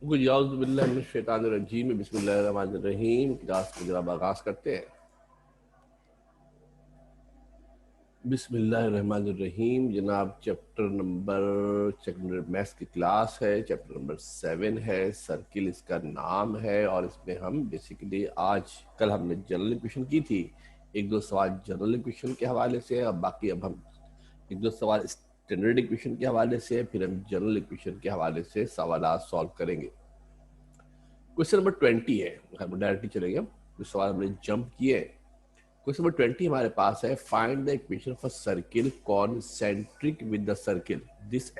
बिस्मिल्लाहिर्रहमानिर्रहीम। क्लास को जरा आगाज करते हैं। बिस्मिल्लाहिर्रहमानिर्रहीम। जनाब चैप्टर मैथ्स की क्लास है, चैप्टर नंबर 7 है, सर्किल इसका नाम है। और इसमें हम बेसिकली कल हमने जनरल इक्वेशन की थी, एक दो सवाल जनरल इक्वेशन के हवाले से, और बाकी अब हम एक दो सवाल स्टैंडर्ड इक्वेशन के हवाले से, फिर हम जनरल इक्वेशन के हवाले से सवाल सॉल्व करेंगे। क्वेश्चन नंबर 20 है, हम डायरेक्टली चलेंगे। कुछ सवाल हमने जंप किए। क्वेश्चन नंबर 20 हमारे पास है, find the equation for circle concentric with the circle this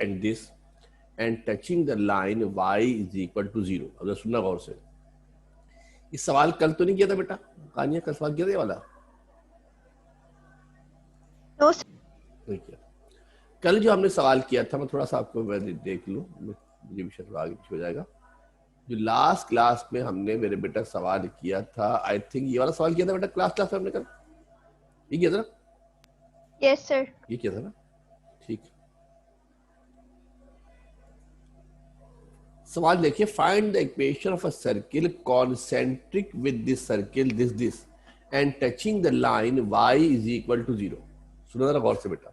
and touching the line y is equal to 0। अगर सुनना गौर से, इस सवाल कल तो नहीं किया था बेटा? कहानियां कल सवाल किया था ये वाला? नो नहीं किया। कल जो हमने सवाल किया था, मैं थोड़ा सा आपको मैं देख लूँ, मुझे भी शायद आगे पीछे हो जाएगा। जो लास्ट क्लास में हमने मेरे बेटा सवाल किया था, आई थिंक ये वाला सवाल किया था बेटा क्लास में हमने कल। ये किया था ना? Yes sir. ये किया था ना? ठीक। सवाल देखिए, find the equation of a circle concentric with this circle this and touching the line y is equal to 0। सुनो जरा गौर से बेटा,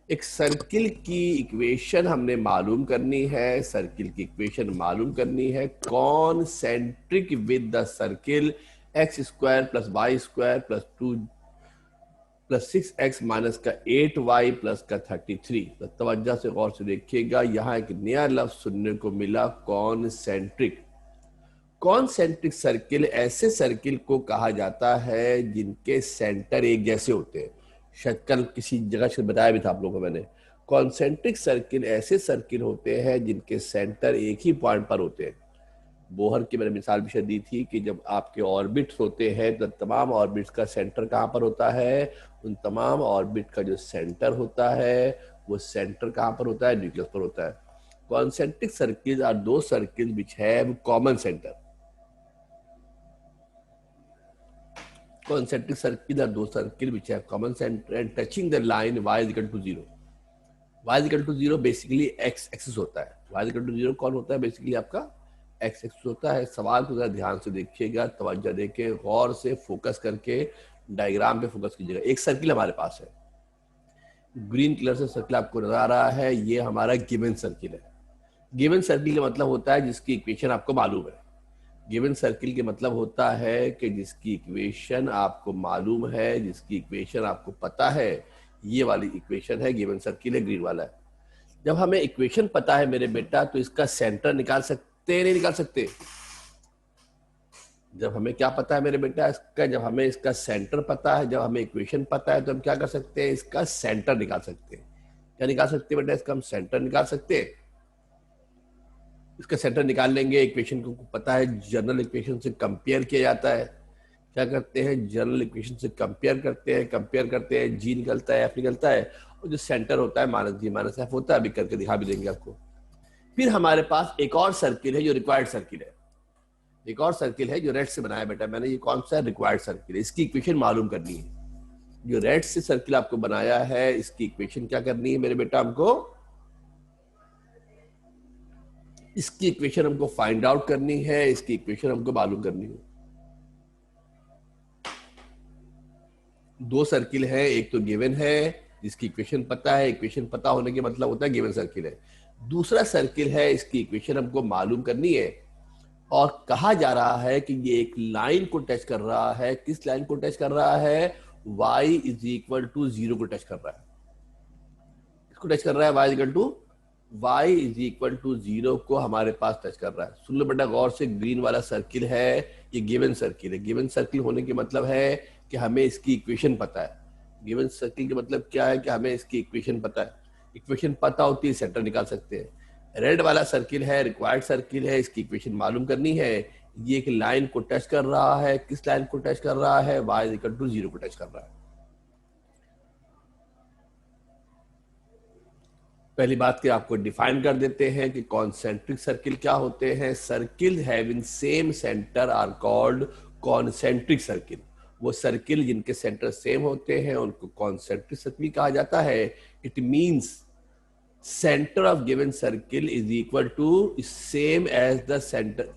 एक सर्किल की इक्वेशन हमने मालूम करनी है, सर्किल की इक्वेशन मालूम करनी है concentric with the circle x square plus y square plus 2 plus 6x minus का 8y प्लस का 33। तो तवज्जो से गौर से देखिएगा, यहाँ एक नया लफ्ज सुनने को मिला, कॉन्सेंट्रिक। कॉन्सेंट्रिक सर्किल ऐसे सर्किल को कहा जाता है जिनके सेंटर एक जैसे होते हैं। शायद कल किसी जगह से बताया भी था आप लोगों को मैंने। कॉन्सेंट्रिक सर्किल ऐसे सर्किल होते हैं जिनके सेंटर एक ही पॉइंट पर होते हैं। बोहर की मैंने मिसाल भी शायद दी थी कि जब आपके ऑर्बिट्स होते हैं तो तमाम ऑर्बिट्स का सेंटर कहाँ पर होता है? उन तमाम ऑर्बिट का जो सेंटर होता है वो सेंटर कहाँ पर होता है? न्यूक्लियस पर होता है। कॉन्सेंट्रिक सर्किल आर दो circle which have common centre. Concentric circle are those circle which have common center and touching the line y is equal to 0. y is equal to 0 basically x axis होता है। y is equal to 0 कौन होता है? Basically आपका x axis होता है। सवाल को जरा ध्यान से देखिएगा, तवज्जो देके गौर से फोकस करके डायग्राम पे फोकस कीजिएगा। एक सर्किल हमारे पास है, ग्रीन कलर से सर्किल आपको नजर आ रहा है, ये हमारा गिवन सर्किल है। गिवन सर्किल का मतलब होता है जिसकी इक्वेशन आपको मालूम है। गिवन सर्किल के मतलब होता है कि जिसकी इक्वेशन आपको मालूम है, जिसकी इक्वेशन आपको पता है, ये वाली इक्वेशन है गिवन सर्किल है, ग्रीन वाला है। जब हमें इक्वेशन पता है मेरे बेटा, तो इसका सेंटर निकाल सकते नहीं निकाल सकते? जब हमें क्या पता है मेरे बेटा इसका, जब हमें इसका सेंटर पता है, जब हमें इक्वेशन पता है, तो हम क्या कर सकते हैं? इसका सेंटर निकाल सकते हैं। क्या निकाल सकते हैं बेटा? इसका हम सेंटर निकाल सकते हैं। इसका सेंटर निकाल लेंगे। इक्वेशन को पता है जनरल इक्वेशन से कंपेयर किया जाता है। क्या करते हैं? जनरल इक्वेशन से कंपेयर करते हैं, जी निकलता है, एफ निकलता है, और जो सेंटर होता है माइनस जी माइनस एफ होता है। अभी करके दिखा भी देंगे आपको। फिर हमारे पास एक और सर्किल है जो रिक्वायर्ड सर्किल है। एक और सर्किल है जो रेड से बनाया बेटा मैंने, ये कौन सा रिक्वायर्ड सर्किल है? इसकी इक्वेशन मालूम करनी है। जो रेड से सर्किल आपको बनाया है, इसकी इक्वेशन क्या करनी है मेरे बेटा? हमको इसकी इक्वेशन हमको फाइंड आउट करनी है, इसकी इक्वेशन हमको मालूम करनी है। दो सर्किल है, एक तो गिवन है जिसकी इक्वेशन पता है, इक्वेशन पता होने के मतलब होता है गिवन सर्किल है। दूसरा सर्किल है, इसकी इक्वेशन हमको मालूम करनी है, और कहा जा रहा है कि ये एक लाइन को टच कर रहा है। किस लाइन को टच कर रहा है? y इज इक्वल टू 0 को टच कर रहा है। इसको टच कर रहा है, y इज इक्वल टू 0 को हमारे पास टच कर रहा है। सुन लो बेटा गौर से, ग्रीन वाला सर्किल है, ये गिवन सर्किल है। गिवन सर्किल होने के मतलब है कि हमें इसकी इक्वेशन पता है। गिवन सर्किल के मतलब क्या है? कि हमें इसकी इक्वेशन पता है। इक्वेशन पता होती है, सेंटर निकाल सकते हैं। रेड वाला सर्किल है, रिक्वायर्ड सर्किल है, इसकी इक्वेशन मालूम करनी है। ये एक लाइन को टच कर रहा है। किस लाइन को टच कर रहा है? y इज इक्वल टू 0 को टच कर रहा है। पहली बात की आपको डिफाइन कर देते हैं कि कॉन्सेंट्रिक सर्किल क्या होते हैं। Circle having same centre are called concentric circle. वो सर्किल जिनके सेंटर सेम होते हैं उनको कॉन्सेंट्रिक सर्किल कहा जाता है। It means center of given circle is equal to same as the center.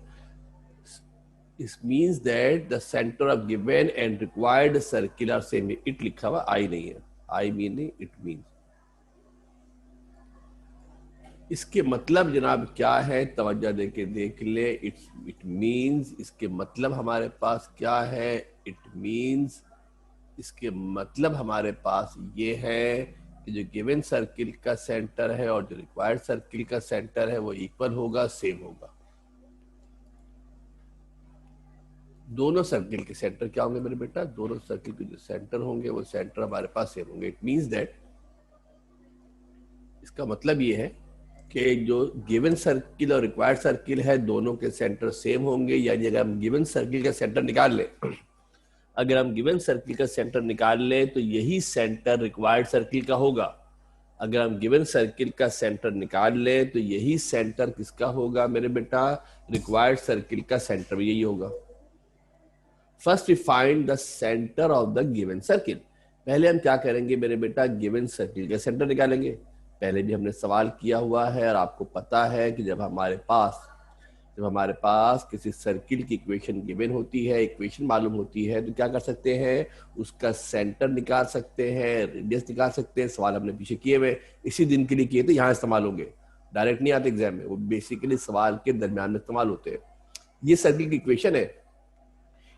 It means that the center of given and required circle are same. It लिखा हुआ I नहीं है, I meaning it means. इसके मतलब जनाब क्या है, तवज्जो देके देख ले. इट मीन्स, इसके मतलब हमारे पास क्या है, इट मीन्स इसके मतलब हमारे पास ये है कि जो गिवन सर्किल का सेंटर है और जो रिक्वायर्ड सर्किल का सेंटर है वो इक्वल होगा, सेम होगा. दोनों सर्किल के सेंटर क्या होंगे मेरे बेटा, दोनों सर्किल के जो सेंटर होंगे वो सेंटर हमारे पास सेम होंगे. इट मीन्स दैट, इसका मतलब ये है कि जो गिवन सर्किल और रिक्वायर्ड सर्किल है दोनों के सेंटर सेम होंगे. यानी अगर हम गिवन सर्किल का सेंटर निकाल लें, अगर हम गिवन सर्किल का सेंटर निकाल लें तो यही सेंटर रिक्वायर्ड सर्किल का होगा. अगर हम गिवन सर्किल का सेंटर निकाल लें तो यही सेंटर किसका होगा मेरे बेटा, रिक्वायर्ड सर्किल का सेंटर यही होगा. First we find the centre of the given circle. पहले हम क्या करेंगे मेरे बेटा, गिवन सर्किल का सेंटर निकालेंगे. पहले भी हमने सवाल किया हुआ है और आपको पता है कि जब हमारे पास किसी सर्किल की इक्वेशन गिवन होती है, इक्वेशन मालूम होती है, तो क्या कर सकते हैं, उसका सेंटर निकाल सकते हैं, रेडियस निकाल सकते हैं. सवाल हमने पीछे किए हुए, इसी दिन के लिए किए थे, यहाँ इस्तेमाल होंगे, डायरेक्ट नहीं आते एग्जाम में, वो बेसिकली सवाल के दरमियान में इस्तेमाल होते हैं. ये सर्किल की इक्वेशन है,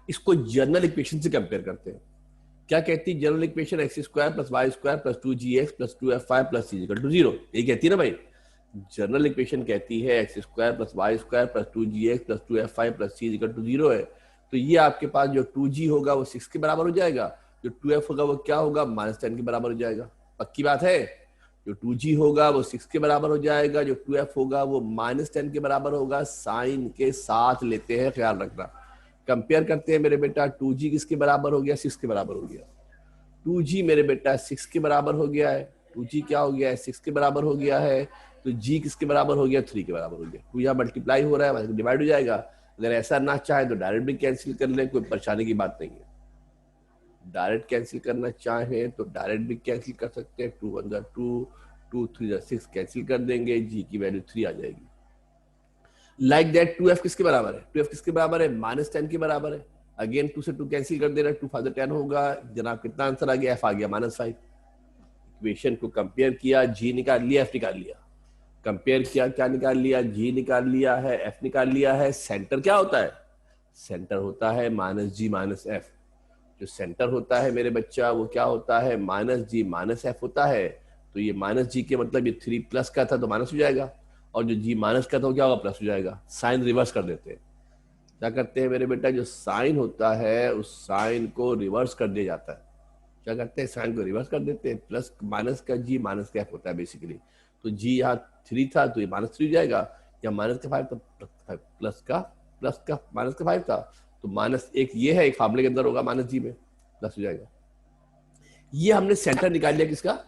इसको जनरल इक्वेशन से कंपेयर करते हैं. क्या कहती है general equation, x square plus y square plus 2gx plus 2f5 plus c equal to 0. ये कहती है ना भाई, जनरल इक्वेशन कहती है x square plus y square plus 2gx plus 2f5 plus c equal to 0 है. तो ये आपके पास जो 2g होगा वो 6 के बराबर हो जाएगा, जो 2f होगा वो क्या होगा, -10 के बराबर हो जाएगा. पक्की बात है, जो 2g होगा वो 6 के बराबर हो जाएगा, जो 2f होगा वो -10 के बराबर होगा. साइन के साथ लेते हैं, ख्याल रखना. कंपेयर करते हैं मेरे बेटा, 2g किसके बराबर हो गया, 6 के बराबर हो गया. 2g मेरे बेटा 6 के बराबर हो गया है. 2g क्या हो गया है, 6 के बराबर हो गया है. तो g किसके बराबर हो गया, 3 के बराबर हो गया. 2 यहाँ मल्टीप्लाई हो रहा है, डिवाइड हो जाएगा. अगर ऐसा ना चाहे तो डायरेक्ट भी कैंसिल कर ले, कोई परेशानी की बात नहीं है. डायरेक्ट कैंसिल करना चाहे तो डायरेक्ट भी कैंसिल कर सकते हैं. 2 1 2, 2 3 6 कैंसिल कर देंगे, g की वैल्यू 3 आ जाएगी. लाइक दैट 2f किसके बराबर है, 2f किसके बराबर है, -10 के बराबर है. अगेन 2 से 2 कैंसिल कर देना, 2 5 10 होगा. जनाब कितना आंसर आ गया, f आ गया -5. इक्वेशन को कंपेयर किया, g निकाल लिया, f निकाल लिया. कंपेयर किया, क्या निकाल लिया, g निकाल लिया है, f निकाल लिया है. सेंटर क्या होता है, सेंटर होता है -g -f. जो सेंटर होता है मेरे बच्चा वो क्या होता है, -g -f होता है. तो ये -g के मतलब ये 3 प्लस का था तो माइनस हो जाएगा, और जो g माइनस का था वो क्या होगा, प्लस हो जाएगा. साइन रिवर्स कर देते हैं. क्या करते हैं मेरे बेटा, जो साइन होता है उस साइन को रिवर्स कर दिया जाता है. क्या करते हैं, साइन को रिवर्स कर देते हैं. प्लस माइनस का g माइनस का f होता है बेसिकली. तो g यहाँ 3 था तो ये -3 हो जाएगा, या माइनस का 5 था, प्लस का माइनस का 5 था, तो -1 ये है, एक फार्मूले के अंदर होगा, -g में प्लस हो जाएगा. ये हमने सेंटर निकाल लिया किसका,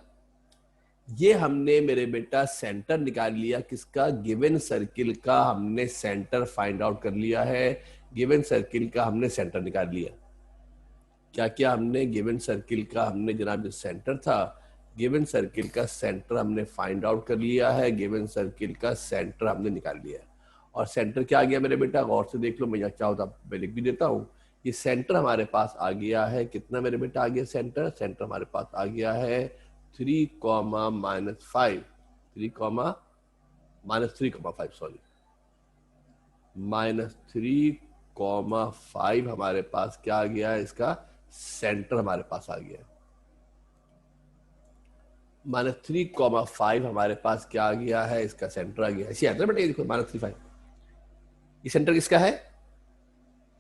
ये हमने मेरे बेटा सेंटर निकाल लिया किसका, गिवन सर्किल का हमने सेंटर फाइंड आउट कर लिया है. गिवन सर्किल का हमने सेंटर निकाल लिया. क्या किया हमने, गिवन सर्किल का हमने जनाब जो सेंटर था, गिवन सर्किल का सेंटर हमने फाइंड आउट कर लिया है. गिवन सर्किल का सेंटर हमने निकाल लिया है. और सेंटर क्या आ गया मेरे बेटा, गौर से देख लो, मैं यहाँ चाहूँ तो मैं लिख भी देता हूँ. ये सेंटर हमारे पास आ गया है, कितना मेरे बेटा आ गया सेंटर, सेंटर हमारे पास आ गया है 3, -5, 3, -3,5 सॉरी, -3,5 हमारे पास क्या आ गया है, इसका सेंटर हमारे पास आ गया है. -3,5 हमारे पास क्या आ गया है, इसका सेंटर आ गया है. ऐसे आता है बेटा, ये देखो -3,5, ये सेंटर किसका है,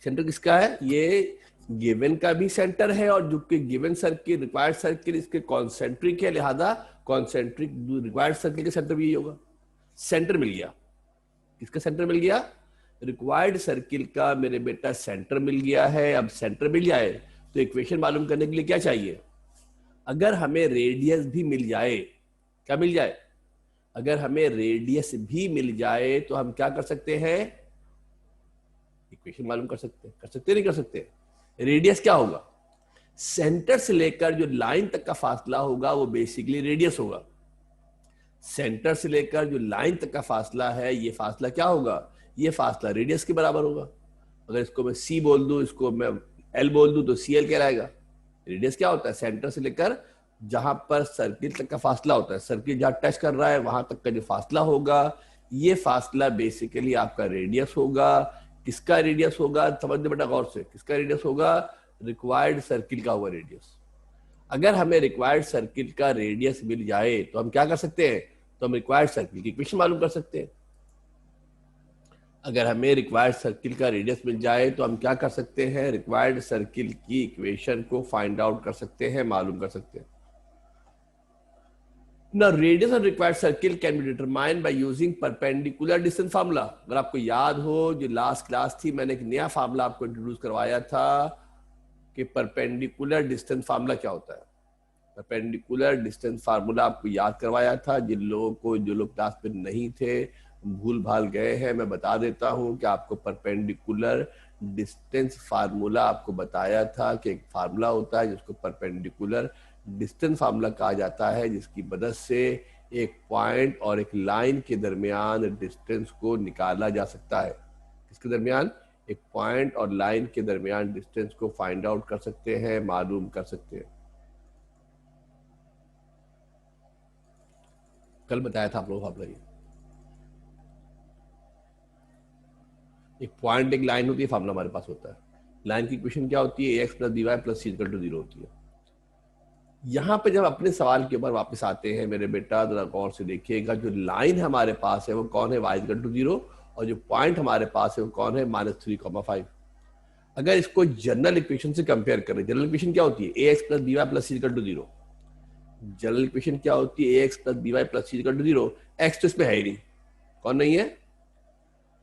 सेंटर किसका है, ये गिवन का भी सेंटर है, और जो कि गिवन सर्किल रिक्वायर्ड सर्किल इसके कॉन्सेंट्रिक है, लिहाजा कॉन्सेंट्रिक रिक्वायर्ड सर्किल के सेंटर भी यही होगा. सेंटर मिल गया, किसका सेंटर मिल गया, रिक्वायर्ड सर्किल का मेरे बेटा सेंटर मिल गया है. अब सेंटर मिल जाए तो इक्वेशन मालूम करने के लिए क्या चाहिए, अगर हमें रेडियस भी मिल जाए, क्या मिल जाए, अगर हमें रेडियस भी मिल जाए तो हम क्या कर सकते हैं, इक्वेशन मालूम कर सकते नहीं कर सकते. रेडियस क्या होगा, सेंटर से लेकर जो लाइन तक का फासला होगा वो बेसिकली रेडियस होगा. सेंटर से लेकर जो लाइन तक का फासला है, ये फासला क्या होगा, ये फासला रेडियस के बराबर होगा। अगर इसको मैं सी बोल दूं, इसको मैं एल बोल दूं, तो सी एल कहलाएगा। रेडियस क्या होता है, सेंटर से लेकर जहां पर सर्किल तक का फासला होता है, सर्किल जहां टच कर रहा है वहां तक का जो फासला होगा, ये फासला बेसिकली आपका रेडियस होगा। किसका रेडियस होगा, समझने बेटा गौर से, किसका रेडियस होगा, रिक्वायर्ड सर्किल का हुआ रेडियस। अगर हमें रिक्वायर्ड सर्किल का रेडियस मिल जाए तो हम क्या कर सकते हैं, तो हम रिक्वायर्ड सर्किल की इक्वेशन मालूम कर सकते हैं। अगर हमें रिक्वायर्ड सर्किल का रेडियस मिल जाए तो हम क्या कर सकते हैं, रिक्वायर्ड सर्किल की इक्वेशन को फाइंड आउट कर सकते हैं, मालूम कर सकते हैं। Now radius of required circle can be determined by using perpendicular distance formula। अगर आपको याद हो, जो लास्ट क्लास थी, मैंने एक नया फार्मूला आपको इंट्रोड्यूस करवाया था कि परपेंडिकुलर डिस्टेंस फार्मूला क्या होता है। परपेंडिकुलर डिस्टेंस फार्मूला आपको याद करवाया था। जिन लोगों को, जो लोग क्लास में नहीं थे, भूल भाल गए हैं, मैं बता देता हूं कि आपको परपेंडिकुलर डिस्टेंस फार्मूला आपको बताया था कि एक फार्मूला होता है जिसको परपेंडिकुलर डिस्टेंस फार्मूला कहा जाता है, जिसकी मदद से एक पॉइंट और एक लाइन के दरमियान डिस्टेंस को निकाला जा सकता है। किसके दरमियान, एक पॉइंट और लाइन के दरमियान डिस्टेंस को फाइंड आउट कर सकते हैं, मालूम कर सकते हैं। कल बताया था आप लोगों को, एक पॉइंट एक लाइन होती है, फार्मूला हमारे पास होता है। लाइन की इक्वेशन क्या होती है, ax + by + c = 0 होती है। यहां पे जब अपने सवाल के ऊपर वापस आते हैं मेरे बेटा, जरा गौर से देखिएगा, जो लाइन हमारे पास है वो कौन है, y = 0, और जो पॉइंट हमारे पास है वो कौन है, -3, 5। अगर इसको जनरल इक्वेशन से कंपेयर करें, जनरल इक्वेशन क्या होती है, ax + by + c = 0। General equation क्या होती है, ax + by + c = 0। x तो इसमें है ही नहीं, कौन नहीं है,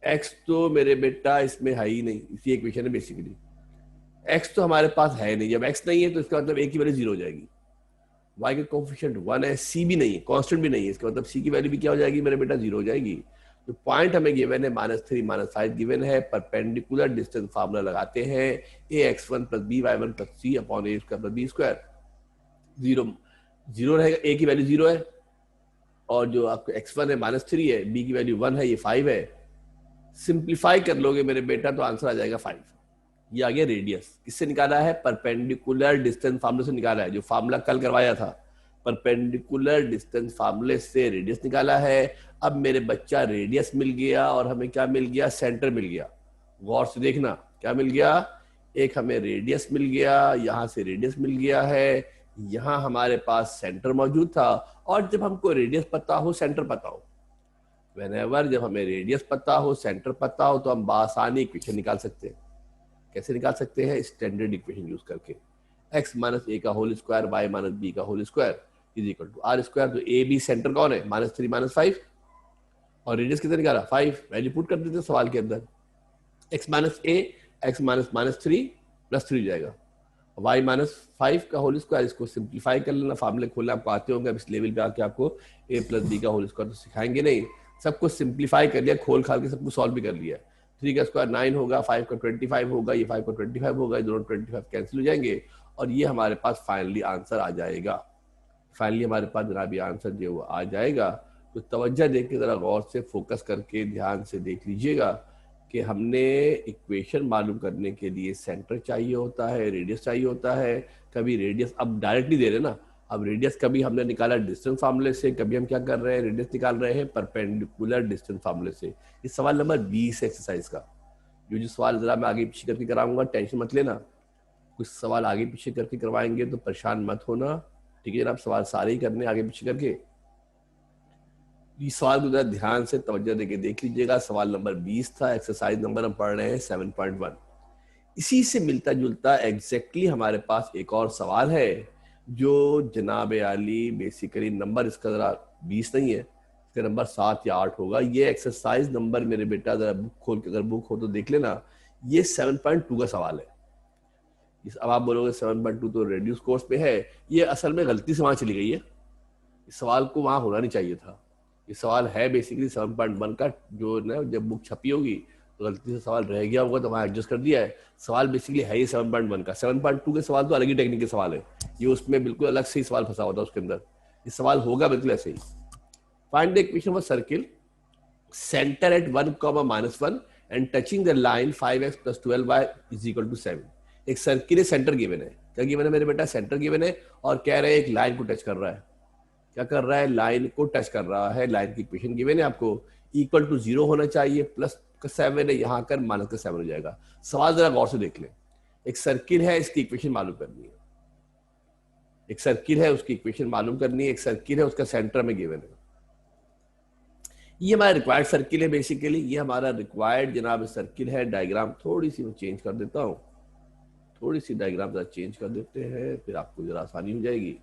x तो मेरे बेटा इसमें है ही नहीं, इसी इक्वेशन है बेसिकली। x तो हमारे पास है नहीं, जब x नहीं है तो इसका मतलब a की वैल्यू 0 हो जाएगी। y का कोफिशिएंट 1 है, c भी नहीं है, कांस्टेंट भी नहीं है, इसका मतलब c की वैल्यू भी क्या हो जाएगी मेरे बेटा, 0 हो जाएगी। तो पॉइंट हमें गिवन है -3 -5 गिवन है। परपेंडिकुलर डिस्टेंस फार्मूला लगाते हैं, ax1 + by1 + c upon a² + b²। 0 रहेगा, a की वैल्यू 0 है, और जो आपको x1 है -3 है, b की वैल्यू 1 है, ये 5 है। सिंप्लीफाई कर लोगे मेरे बेटा तो आंसर आ जाएगा 5। ये आ गया रेडियस। किससे निकाला है, परपेंडिकुलर डिस्टेंस फार्मूले से निकाला है, जो फार्मूला कल करवाया था। परपेंडिकुलर डिस्टेंस फार्मूले से रेडियस निकाला है। अब मेरे बच्चा रेडियस मिल गया और हमें क्या मिल गया, सेंटर मिल गया। गौर से देखना क्या मिल गया, एक हमें रेडियस मिल गया, यहां से रेडियस मिल गया है, यहां हमारे पास सेंटर मौजूद था। और जब हमको रेडियस पता हो, सेंटर पता हो, व्हेनेवर जब हमें रेडियस पता हो, सेंटर पता हो, तो हम बासानी इक्वेशन निकाल सकते हैं। कैसे निकाल सकते हैं, स्टैंडर्ड इक्वेशन यूज करके। x - a² y - b² = r²। तो a b सेंटर कौन है, -3 -5, और रेडियस कितना निकाला, 5। वैल्यू पुट कर देते सवाल के अंदर, x - a x - 3 + 3 हो जाएगा, y - 5² इसको सिंप्लीफाई कर लेना। फार्मूले खोलना आपको आते होंगे, अब इस लेवल पे आके आपको a + b² तो सिखाएंगे नहीं, सबको सिंप्लीफाई कर लिया, खोल खाल के सबको सॉल्व भी कर लिया। 3 का स्क्वायर 9 होगा, 5 का 25 होगा, ये 5 का 25 होगा, ये दोनों 25 कैंसिल हो जाएंगे, और ये हमारे पास फाइनली आंसर आ जाएगा। फाइनली हमारे पास जनाब ये आंसर जो वो आ जाएगा। तो तवज्जो देख के जरा गौर से फोकस करके ध्यान से देख लीजिएगा कि हमने इक्वेशन मालूम करने के लिए सेंटर चाहिए होता है, रेडियस चाहिए होता है। कभी रेडियस अब डायरेक्टली दे रहे ना, अब रेडियस कभी हमने निकाला डिस्टेंस फार्मूले से, कभी हम क्या कर रहे हैं, रेडियस निकाल रहे हैं परपेंडिकुलर डिस्टेंस फार्मूले से। ये सवाल नंबर 20 एक्सरसाइज का। जो सवाल जरा मैं आगे पीछे करके कराऊंगा, टेंशन मत लेना, कुछ सवाल आगे पीछे करके करवाएंगे तो परेशान मत होना, ठीक है जनाब। सवाल सारे ही करने आगे पीछे करके। इस सवाल को जरा ध्यान से तवज्जो देके देख लीजिएगा। सवाल नंबर 20 था, एक्सरसाइज नंबर हम पढ़ रहे हैं 7.1। इसी से मिलता जुलता एग्जैक्टली हमारे पास एक और सवाल है, जो जनाब आली बेसिकली नंबर इसका जरा 20 नहीं है, इसका नंबर 7 या 8 होगा। ये एक्सरसाइज नंबर मेरे बेटा जरा बुक खोल के, अगर बुक हो तो देख लेना, ये 7.2 का सवाल है। अब आप बोलोगे 7.2 तो रेड्यूस कोर्स पे है, ये असल में गलती से वहां चली गई है, इस सवाल को वहां होना नहीं चाहिए था। ये सवाल है बेसिकली 7.1 का, जो ना जब बुक छपी होगी तो गलती से सवाल रह गया होगा तो वहाँ एडजस्ट कर दिया है। सवाल बेसिकली है ही 7.1 का। 7.2 के सवाल तो अलग ही टेक्निक के सवाल है, ये उसमें बिल्कुल अलग से ही सवाल फंसा होता है उसके अंदर। ये सवाल होगा बिल्कुल ऐसे ही। Find the equation of circle centre at 1, -1 and touching the line 5x + 12y = 7। एक सर्किल सेंटर गिवन है, क्या गिवन है मेरे बेटा? सेंटर गिवन है और कह रहे हैं एक लाइन को टच कर रहा है। क्या कर रहा है? लाइन को टच कर रहा है। लाइन की इक्वेशन गिवन है आपको, =0 होना चाहिए, +7 है, यहाँ कर -7 हो जाएगा। सवाल जरा गौर से देख लें। एक सर्किल है, इसकी इक्वेशन मालूम करनी है। एक सर्किल है, उसकी इक्वेशन मालूम करनी है। एक सर्किल है, उसका सेंटर में गिवन है। ये हमारा रिक्वायर्ड सर्किल है बेसिकली। ये हमारा रिक्वायर्ड जनाब सर्किल है। डायग्राम थोड़ी सी मैं चेंज कर देता हूँ, थोड़ी सी डायग्राम जरा चेंज कर देते हैं, फिर आपको जरा आसानी हो जाएगी।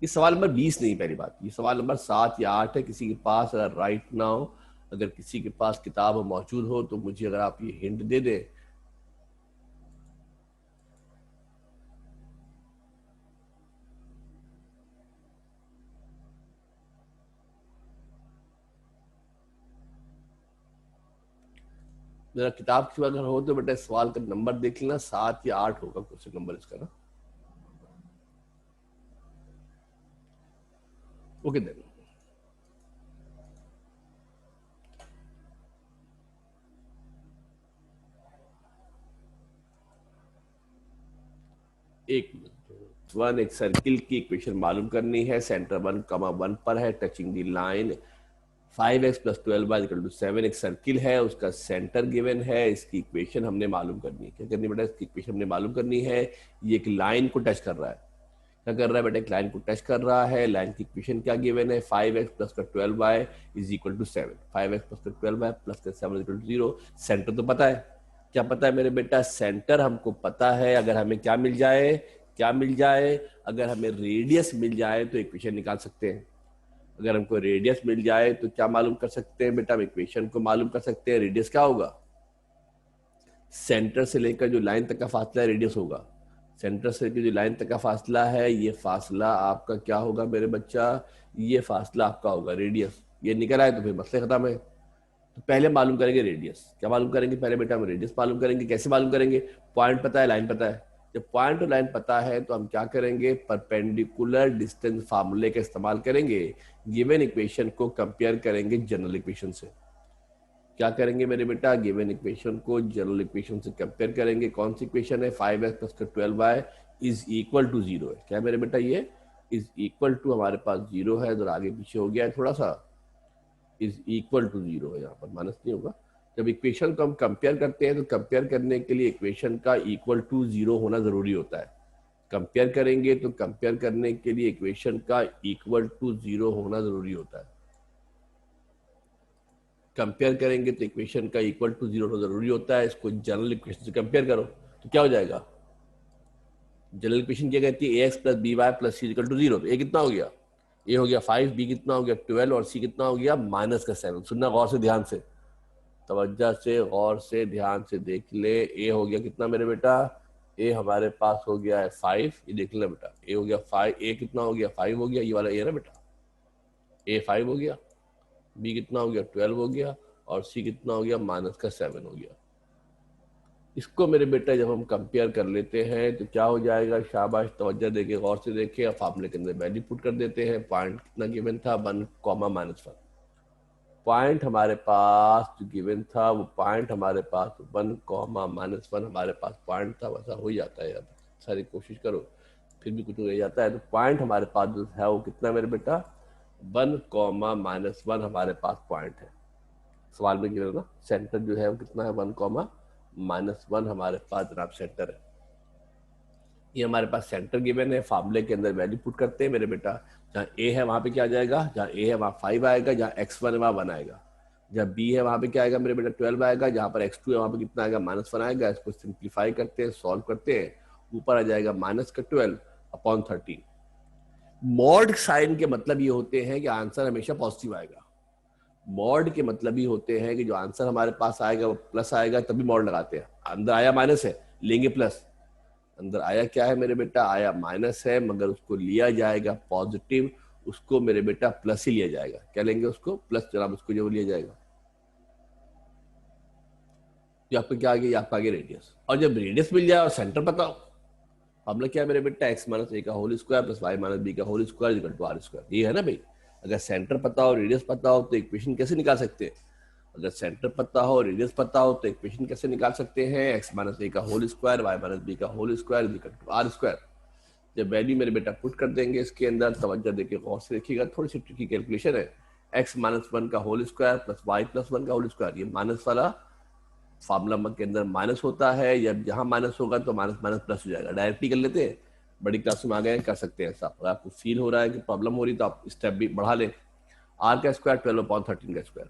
ये सवाल नंबर 20 नहीं, पहली बात ये सवाल नंबर 7 या 8 है। किसी के पास अगर राइट नाउ अगर किसी के पास किताब मौजूद हो तो मुझे अगर आप ये हिंट दे दें। मेरा किताब की अगर हो तो बेटा सवाल का नंबर देख लेना, 7 या 8 होगा क्वेश्चन नंबर इसका ना। ओके देन, एक मिनट। एक सर्किल की इक्वेशन मालूम करनी है। सेंटर 1, 1 पर है, टचिंग दी लाइन 5x + 12y = 7। एक सर्किल है, उसका सेंटर गिवन है। इसकी इक्वेशन हमने मालूम करनी है। क्या करनी बेटा? इसकी इक्वेशन हमने मालूम करनी है। ये एक लाइन को टच कर रहा है। क्या कर रहा है बेटा? एक लाइन को टच कर रहा है। लाइन की इक्वेशन क्या गिवन है? 5x + 12y = 7। 5x + 12y + 7 = 0। Centre तो पता है। क्या पता है मेरे बेटा? सेंटर हमको पता है। अगर हमें क्या मिल जाए, क्या मिल जाए? अगर हमें रेडियस मिल जाए तो इक्वेशन निकाल सकते हैं। अगर हमको रेडियस मिल जाए तो क्या मालूम कर सकते हैं बेटा? हम इक्वेशन को मालूम कर सकते हैं। रेडियस क्या होगा? सेंटर से लेकर जो लाइन तक का फासला है रेडियस होगा। सेंटर से लेकर जो लाइन तक का फासला है, ये फासला आपका क्या होगा मेरे बच्चा? ये फासला आपका होगा रेडियस। ये निकल आए तो फिर मसले खत्म है। तो पहले मालूम करेंगे रेडियस। क्या मालूम करेंगे पहले बेटा? हम रेडियस मालूम करेंगे। कैसे मालूम करेंगे? पॉइंट पता है, लाइन पता है। जब पॉइंट और लाइन पता है तो हम क्या करेंगे? परपेंडिकुलर डिस्टेंस फार्मूले का इस्तेमाल करेंगे। गिवन इक्वेशन को कंपेयर करेंगे जनरल इक्वेशन से। क्या करेंगे मेरे बेटा? गिवन इक्वेशन को जनरल इक्वेशन से कंपेयर करेंगे। कौन सी इक्वेशन है? 5x + 12y = 0 है। क्या मेरे बेटा? ये = हमारे पास 0 है, तो आगे पीछे हो गया है थोड़ा सा। = 0 है, यहाँ पर माइनस नहीं होगा। जब इक्वेशन को हम कंपेयर करते हैं तो कंपेयर करने के लिए इक्वेशन का =0 होना जरूरी होता है। कंपेयर करेंगे तो कंपेयर करने के लिए इक्वेशन का =0 होना जरूरी होता है। कंपेयर करेंगे तो इक्वेशन का =0 होना जरूरी होता है। इसको जनरल इक्वेशन से कंपेयर करो तो क्या हो जाएगा? जनरल इक्वेशन क्या कहती है? ax + by + c = 0। तो ए कितना हो गया? ए हो गया 5, बी कितना हो गया 12 और सी कितना हो गया -7। सुनना गौर से ध्यान से, तवज्जो से गौर से ध्यान से देख ले। ए हो गया कितना मेरे बेटा? ए हमारे पास हो गया है 5। ये देख लेना बेटा, ए हो गया 5। ए कितना हो गया? 5 हो गया। ये वाला ए ना बेटा, ए 5 हो गया। बी कितना हो गया? 12 हो गया। और सी कितना हो गया? -7 हो गया। इसको मेरे बेटा जब हम कंपेयर कर लेते हैं तो क्या हो जाएगा? शाबाश, तवज्जो देके गौर से देखे। अब फार्मूले के अंदर वैल्यू पुट कर देते हैं। पॉइंट कितना गिवन था? 1, -1। पॉइंट हमारे पास जो गिवन था वो पॉइंट हमारे पास 1, -1 हमारे पास पॉइंट था। वैसा हो जाता है यार, सारी कोशिश करो फिर भी कुछ रह जाता है। तो पॉइंट हमारे पास जो है वो कितना मेरे बेटा? 1, -1 हमारे पास पॉइंट है। सवाल में गिवन ना, सेंटर जो है वो कितना है? 1, -1 हमारे पास जनाब सेंटर है। ये हमारे पास सेंटर गिवन है। फार्मूले के अंदर वैल्यू पुट करते हैं मेरे बेटा। जहाँ ए है वहां पे क्या आ जाएगा? जहाँ ए है वहां 5 आएगा। जहाँ x1 है वहां 1 आएगा। जहाँ बी है वहां पे क्या आएगा मेरे बेटा? 12 आएगा। जहाँ पर x2 है वहां पे कितना आएगा? -1 आएगा। इसको सिंप्लीफाई करते हैं, सॉल्व करते हैं। ऊपर आ जाएगा -12/13। मॉड साइन के मतलब ये होते हैं कि आंसर हमेशा पॉजिटिव आएगा। मॉड के मतलब ही होते हैं कि जो आंसर हमारे पास आएगा वो प्लस आएगा, तभी मॉड लगाते हैं। अंदर आया माइनस है, लेंगे प्लस। अंदर आया क्या है मेरे बेटा? आया माइनस है, मगर उसको लिया जाएगा पॉजिटिव। उसको मेरे बेटा प्लस ही लिया जाएगा। क्या लेंगे? उसको प्लस। जनाब उसको जो लिया जाएगा, ये आपका क्या आ गया? आपका आ गया रेडियस। और जब रेडियस मिल जाए और सेंटर पता हो, हमने क्या मेरे बेटा? x - a का होल स्क्वायर + y - b का होल स्क्वायर = r²। ये है ना भाई। अगर सेंटर पता हो, रेडियस पता हो, तो इक्वेशन कैसे निकाल सकते हैं? अगर सेंटर पता हो, रेडियस पता हो, तो इक्वेशन कैसे निकाल सकते हैं? x माइनस ए का whole square, y minus B का whole square equal to R square. जब वैल्यू मेरे बेटा पुट कर देंगे इसके अंदर, तवज्जो देके गौर से देखिएगा, थोड़ी सी ट्रिकी कैलकुलेशन है। x माइनस 1 का whole square plus y plus 1 का होल स्क्वायर, ये माइनस वाला फार्मूला के अंदर माइनस होता है, या जहां माइनस होगा तो माइनस माइनस प्लस हो जाएगा। डायरेक्टली कर लेते हैं, बड़ी क्लास में आ गए कर सकते हैं ऐसा। अगर आपको फील हो रहा है कि प्रॉब्लम हो रही तो आप स्टेप भी बढ़ा लें। आर का स्क्वायर 12/13 का स्क्वायर,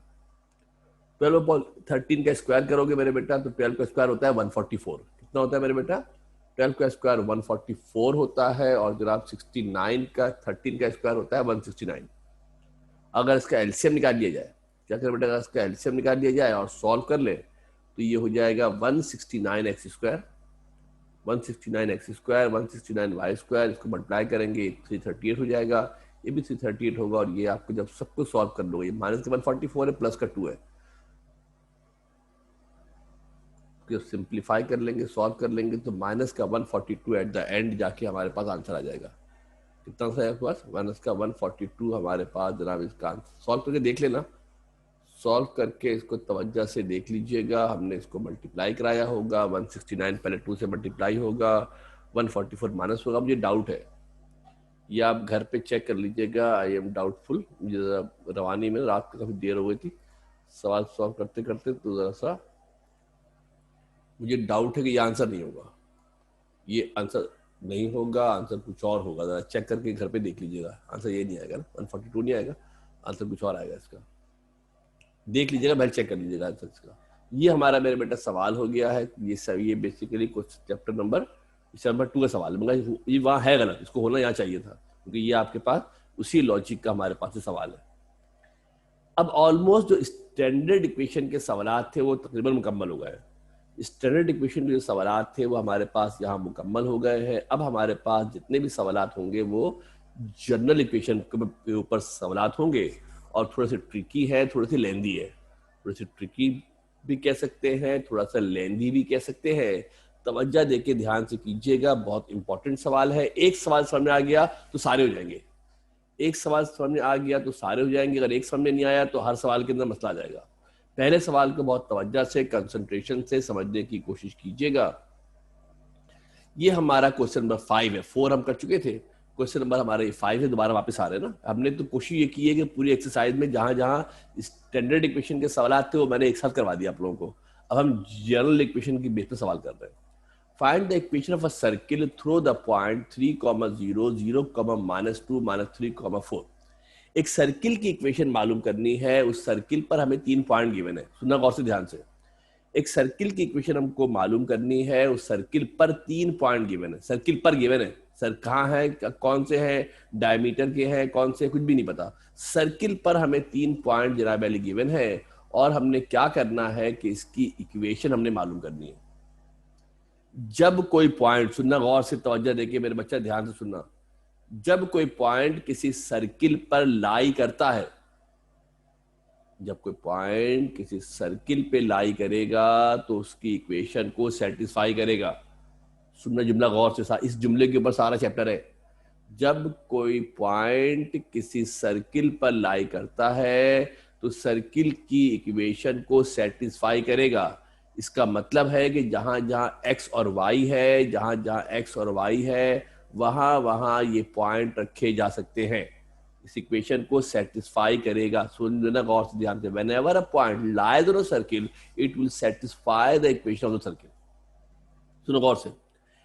12/13 का स्क्वायर करोगे मेरे बेटा तो 12 का स्क्वायर होता है 144। कितना होता है मेरे बेटा? 12 का स्क्वायर 144 होता है, और जनाब 69 का 13 का स्क्वायर होता है 169। अगर इसका एलसीएम निकाल लिया जाए, क्या करें बेटा, अगर इसका एलसीएम निकाल लिया जाए और सॉल्व कर ले तो ये हो जाएगा 169x square, 169x square, 169y square, इसको मल्टीप्लाई करेंगे 338 हो जाएगा, ये भी 338 होगा। और ये आपको जब सब कुछ सॉल्व कर लोगे, माइनस का 144 है, प्लस का 2 है, सिंप्लीफाई कर लेंगे, सॉल्व कर लेंगे तो माइनस का 142 एट द एंड जाके हमारे पास आंसर आ जाएगा। कितना सा है आपके पास? माइनस का 142 हमारे पास जनाब इसका आंसर। सॉल्व करके देख लेना, सॉल्व करके इसको तवज्जो से देख लीजिएगा। हमने इसको मल्टीप्लाई कराया होगा, 169 पहले 2 से मल्टीप्लाई होगा, 144 माइनस होगा। मुझे डाउट है, ये आप घर पे चेक कर लीजिएगा। आई एम डाउटफुल, मुझे रवानी में रात को काफ़ी देर हो गई थी सवाल सॉल्व करते करते, तो ज़रा सा मुझे डाउट है कि ये आंसर नहीं होगा, ये आंसर नहीं होगा, आंसर कुछ और होगा। ज़रा चेक करके घर पे देख लीजिएगा, आंसर ये नहीं आएगा ना, 142 नहीं आएगा, आंसर कुछ और आएगा इसका। देख लीजिएगा, पहले चेक कर लीजिएगा आंसर इसका। ये हमारा मेरे बेटा सवाल हो गया है। ये सब ये बेसिकली कुछ चैप्टर नंबर 2 का सवाल है, मगर ये वहाँ है गलत, इसको होना यहाँ चाहिए था, क्योंकि ये आपके पास उसी लॉजिक का हमारे पास से सवाल है। अब ऑलमोस्ट जो स्टैंडर्ड इक्वेशन के सवाल थे वो तकरीबन मुकम्मल हो गए। स्टैंडर्ड इक्वेशन के जो सवाल थे वो हमारे पास यहाँ मुकम्मल हो गए हैं। अब हमारे पास जितने भी सवाल होंगे वो जनरल इक्वेशन के ऊपर सवाल होंगे, और थोड़े से ट्रिकी है, थोड़े से लेंदी है। थोड़े से ट्रिकी भी कह सकते हैं, थोड़ा सा लेंदी भी कह सकते हैं। तवज्जो देके ध्यान से कीजिएगा, बहुत इंपॉर्टेंट सवाल है। एक सवाल समझ में आ गया तो सारे हो जाएंगे, एक सवाल समझ में आ गया तो सारे हो जाएंगे। अगर एक समझ में नहीं आया तो हर सवाल के अंदर मसला आ जाएगा। पहले सवाल को बहुत तवज्जो से, कंसंट्रेशन से समझने की कोशिश कीजिएगा। ये हमारा क्वेश्चन नंबर 5 है, 4 हम कर चुके थे, क्वेश्चन नंबर हमारा ये 5 है, दोबारा वापस आ रहे हैं ना। हमने तो कोशिश ये की है कि पूरी एक्सरसाइज में जहां जहां स्टैंडर्ड इक्वेशन के सवाल थे वो मैंने एक साथ करवा दिया आप लोगों को। अब हम जनरल इक्वेशन की बेस पे सवाल कर रहे हैं। Find the equation of a circle through the point 3,0, 0, -2, -3, 4। एक सर्किल की इक्वेशन मालूम करनी है। उस सर्किल पर हमें 3 पॉइंट गिवन है, सुनना गौर से ध्यान से। एक सर्किल की इक्वेशन हमको मालूम करनी है, उस सर्किल पर 3 पॉइंट गिवन है। सर्किल पर गिवन है, सर कहाँ है, कौन से हैं, डायमीटर के हैं, कौन से, कुछ भी नहीं पता। सर्किल पर हमें 3 पॉइंट जनाब वाली गिवन है, और हमने क्या करना है कि इसकी इक्वेशन हमने मालूम करनी है। जब कोई पॉइंट, सुनना गौर से, तवज्जो देके मेरे बच्चा ध्यान से सुनना, जब कोई पॉइंट किसी सर्किल पर लाई करता है, जब कोई पॉइंट किसी सर्किल पे लाई करेगा तो उसकी इक्वेशन को सेटिस्फाई करेगा। सुनना जुमला गौर से, इस जुमले के ऊपर सारा चैप्टर है। जब कोई पॉइंट किसी सर्किल पर लाई करता है तो सर्किल की इक्वेशन को सेटिस्फाई करेगा। इसका मतलब है कि जहां जहां एक्स और वाई है, जहां जहां एक्स और वाई है, वहां वहां ये पॉइंट रखे जा सकते हैं। इस इक्वेशन को सेटिस्फाई करेगा। सुनना गौर से ध्यान से, whenever a point lies on a circle it will satisfy the equation of the circle. सुनो गौर से,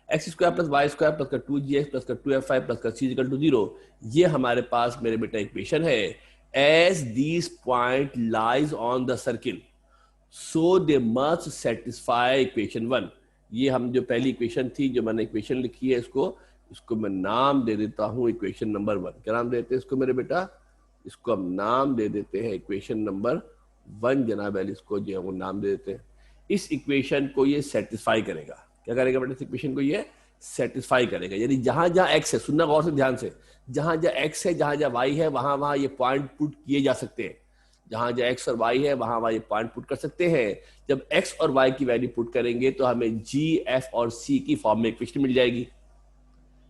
x square plus y square plus का 2gx प्लस का 2f5 प्लस का c इक्वल टू 0, ये हमारे पास मेरे बेटा इक्वेशन है। As this point lies on the circle so they must satisfy equation 1। ये हम जो पहली इक्वेशन थी, जो मैंने इक्वेशन लिखी है, इसको मैं नाम दे देता हूं इक्वेशन नंबर 1। क्या नाम देते हैं इसको मेरे बेटा? इसको हम नाम दे देते हैं इक्वेशन नंबर 1 जनाब। इसको जो है वो नाम दे देते हैं। इस इक्वेशन को ये सेटिस्फाई करेगा। क्या करेगा बेटा? इस इक्वेशन को ये सेटिस्फाई करेगा। यानी जहां जहां एक्स है, सुनना गौर से ध्यान से, जहां जहां एक्स है, जहां जहां वाई है, वहां वहां ये पॉइंट पुट किए जा सकते हैं। जहां जहां एक्स और वाई है वहां वहां ये पॉइंट पुट कर सकते हैं। जब एक्स और वाई की वैल्यू पुट करेंगे तो हमें जी, एफ और सी की फॉर्म में इक्वेशन मिल जाएगी।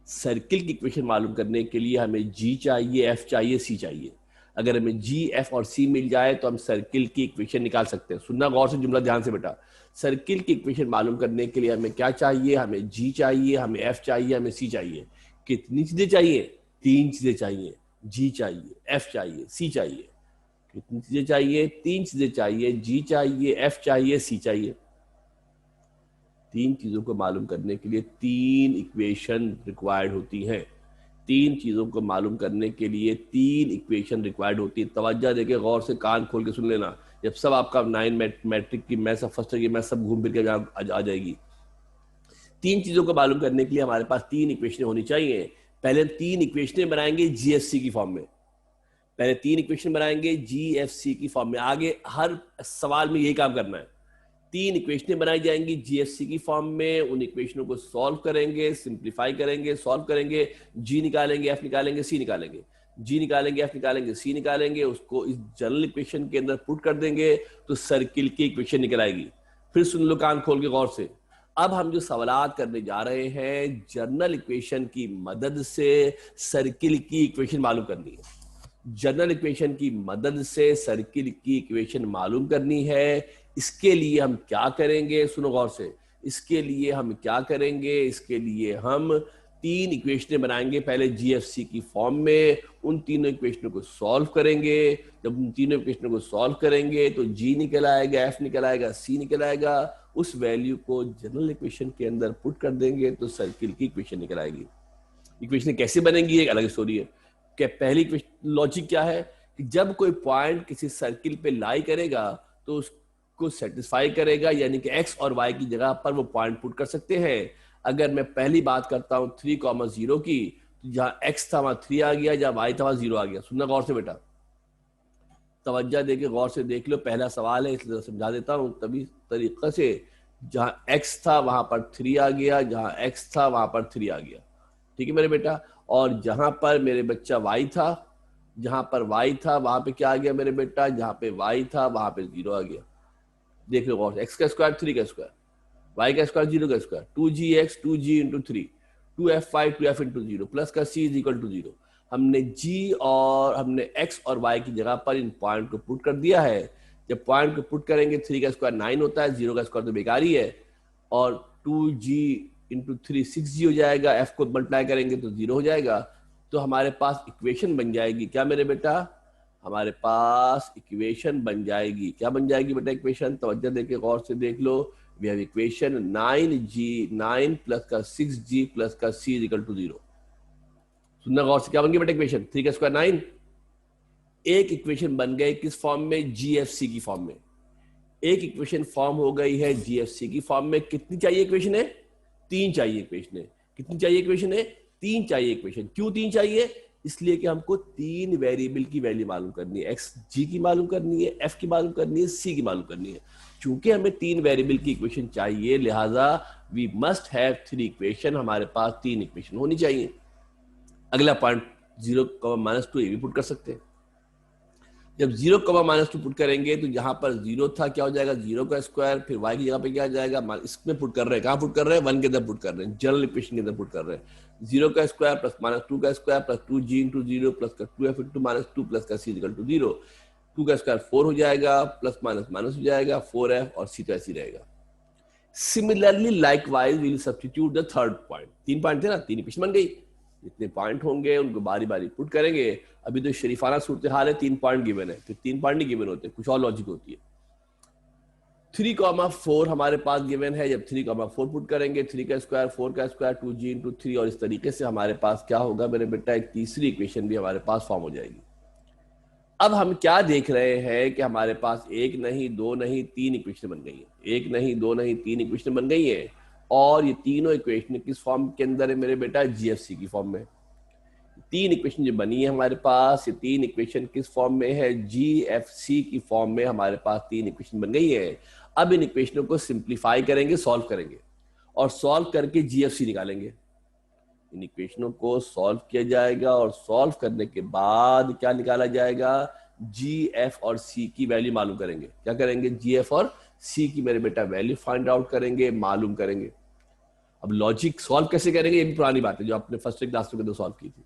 सर्किल की इक्वेशन मालूम करने के लिए हमें जी चाहिए, एफ चाहिए, सी चाहिए। अगर हमें जी, एफ और सी मिल जाए तो हम सर्किल की इक्वेशन निकाल सकते हैं। सुनना गौर से, जुमला ध्यान से बेटा। सर्किल की इक्वेशन मालूम करने के लिए हमें क्या चाहिए? हमें जी चाहिए, हमें एफ चाहिए, हमें सी चाहिए। कितनी चीजें चाहिए? 3 चीजें चाहिए। जी चाहिए, एफ चाहिए, सी चाहिए। कितनी चीजें चाहिए? 3 चीजें चाहिए। जी चाहिए, एफ चाहिए, सी चाहिए। 3 चीजों को मालूम करने के लिए 3 इक्वेशन रिक्वायर्ड होती हैं। 3 चीजों को मालूम करने के लिए 3 इक्वेशन रिक्वायर्ड होती है। तवज्जो देके गौर से कान खोल के सुन लेना। जब सब आपका 9 मैट्रिक की मैथ्स, फर्स्ट ईयर की मैथ्स सब घूम फिर के आ जाएगी। 3 चीजों को मालूम करने के लिए हमारे पास 3 इक्वेशन होनी चाहिए। पहले हम 3 इक्वेशन बनाएंगे जीएफसी की फॉर्म में। पहले 3 इक्वेशन बनाएंगे जीएफसी की फॉर्म में। आगे हर सवाल में यही काम करना है। 3 इक्वेशनें बनाई जाएंगी जीएफसी की फॉर्म में। उन इक्वेशनों को सॉल्व करेंगे, सिंप्लीफाई करेंगे, सॉल्व करेंगे। जी निकालेंगे, एफ निकालेंगे, सी निकालेंगे। जी निकालेंगे, एफ निकालेंगे, सी निकालेंगे। उसको इस जनरल इक्वेशन के अंदर पुट कर देंगे तो सर्किल की इक्वेशन निकल आएगी। फिर सुन लो कान खोल के गौर से। अब हम जो सवालात करने जा रहे हैं, जनरल इक्वेशन की मदद से सर्किल की इक्वेशन मालूम करनी है। जनरल इक्वेशन की मदद से सर्किल की इक्वेशन मालूम करनी है। इसके लिए हम क्या करेंगे? सुनो गौर से। इसके लिए हम क्या करेंगे? इसके लिए हम 3 इक्वेशनें बनाएंगे पहले जीएफसी की फॉर्म में। उन तीनों इक्वेशनों को सॉल्व करेंगे। जब उन तीनों इक्वेशनों को सॉल्व करेंगे तो जी निकल आएगा, एफ निकल आएगा, सी निकल आएगा। उस वैल्यू को जनरल इक्वेशन के अंदर पुट कर देंगे तो सर्किल की इक्वेशन निकल आएगी। इक्वेशन कैसे बनेंगी एक अलग स्टोरी है। कि पहली लॉजिक क्या है कि जब कोई पॉइंट किसी सर्किल पे लाई करेगा तो उसको सेटिस्फाई करेगा, यानी कि एक्स और वाई की जगह पर वो पॉइंट पुट कर सकते हैं। अगर मैं पहली बात करता हूं 3,0 की, तो जहां एक्स था वहां 3 आ गया, जहां वाई था वहां 0 आ गया। सुनना गौर से बेटा, तवज्जो देके गौर से देख लो। पहला सवाल है इसलिए समझा देता हूं तभी तरीके से। जहां एक्स था वहां पर 3 आ गया, जहां एक्स था वहां पर 3 आ गया। ठीक है मेरे बेटा। और जहां पर मेरे बच्चा वाई था, जहां पर वाई था वहां पे क्या आ गया मेरे बेटा? जहां पे वाई था वहां पे 0 आ गया। देख लो गौर से, एक्स का स्क्वायर 3 का स्क्वायर, वाई का स्क्वायर 0 का square, 2gx 2g into 3, 2f5 2f into 0 plus का c इज इक्वल टू 0। हमने g और हमने x और y की जगह पर इन पॉइंट को पुट कर दिया है। जब पॉइंट को पुट करेंगे 3 का स्क्वायर 9 होता है, 0 का स्क्वायर तो बेकार ही है। और 2g इंटू 3 6g हो जाएगा। f को मल्टीप्लाई करेंगे तो 0 हो जाएगा। तो हमारे पास इक्वेशन बन जाएगी क्या मेरे बेटा? हमारे पास इक्वेशन बन जाएगी। क्या बन जाएगी बेटा इक्वेशन? तवज्जो देके गौर से देख लो। we have equation 9 प्लस का 6g प्लस का c इज इक्वल टू 0। सुनना गौर से, क्या बन गई बेटा इक्वेशन? 3 का स्क्वायर 9। एक इक्वेशन बन गई किस फॉर्म में? जीएफसी की फॉर्म में। एक इक्वेशन फॉर्म हो गई है जीएफसी की फॉर्म में। कितनी चाहिए इक्वेशन है? 3 चाहिए इक्वेशन है। कितनी चाहिए इक्वेशन है? 3 चाहिए इक्वेशन। क्यों 3 चाहिए? इसलिए कि हमको 3 वेरिएबल की वैल्यू मालूम करनी है। एक्स जी की मालूम करनी है, एफ की मालूम करनी है, सी की मालूम करनी है। चूंकि हमें 3 वेरिएबल की इक्वेशन चाहिए, लिहाजा वी मस्ट हैव 3 इक्वेशन। हमारे पास 3 इक्वेशन होनी चाहिए। अगला पॉइंट 0,-2 ये भी पुट कर सकते हैं। जब 0,-2 पुट करेंगे तो जहां पर 0 था क्या हो जाएगा? 0 का स्क्वायर, फिर y की जगह पे क्या आ जाएगा? इसमें पुट कर रहे हैं। कहां पुट कर रहे हैं? 1 के अंदर पुट कर रहे हैं, जनरल इक्वेशन के अंदर पुट कर रहे हैं। 0 का स्क्वायर प्लस -2 का square plus 2g into 0 plus का 2f इंटू -2 प्लस का c इक्वल टू 0। 2 का स्क्वायर 4 हो जाएगा, प्लस माइनस माइनस हो जाएगा, 4f और c तो ऐसे ही रहेगा। Similarly likewise will substitute the third point. 3 point थे ना, 3 इक्वेशन बन गई। जितने पॉइंट होंगे उनको बारी बारी पुट करेंगे। अभी तो शरीफाना सूरत हाल है, 3 पॉइंट गिवन है, फिर 3 पॉइंट नहीं गिवन होते, कुछ और लॉजिक होती है। 3,4 हमारे पास गिवन है। जब 3,4 पुट करेंगे, 3 का स्क्वायर 4 का स्क्वायर 2g इंटू 3, और इस तरीके से हमारे पास क्या होगा मेरे बेटा? एक तीसरी इक्वेशन भी हमारे पास फॉर्म हो जाएगी। अब हम क्या देख रहे हैं कि हमारे पास 1 नहीं 2 नहीं 3 इक्वेशन बन गई है। 1 नहीं 2 नहीं 3 इक्वेशन बन गई है। और ये तीनों इक्वेशन किस फॉर्म के अंदर है मेरे बेटा? जीएफसी की फॉर्म में। 3 इक्वेशन जो बनी है हमारे पास, ये 3 इक्वेशन किस फॉर्म में है? जीएफसी की फॉर्म में हमारे पास 3 इक्वेशन बन गई है। अब इन इक्वेशनों को सिंप्लीफाई करेंगे, सॉल्व करेंगे, और सॉल्व करके जीएफसी निकालेंगे। इन इक्वेशनों को सॉल्व किया जाएगा और सॉल्व करने के बाद क्या निकाला जाएगा? जी, एफ और सी की वैल्यू मालूम करेंगे। क्या करेंगे? जी, एफ और सी की मेरे बेटा वैल्यू फाइंड आउट करेंगे, मालूम करेंगे। अब लॉजिक सॉल्व कैसे करेंगे ये भी पुरानी बात है जो आपने फर्स्ट क्लास में सॉल्व की थी।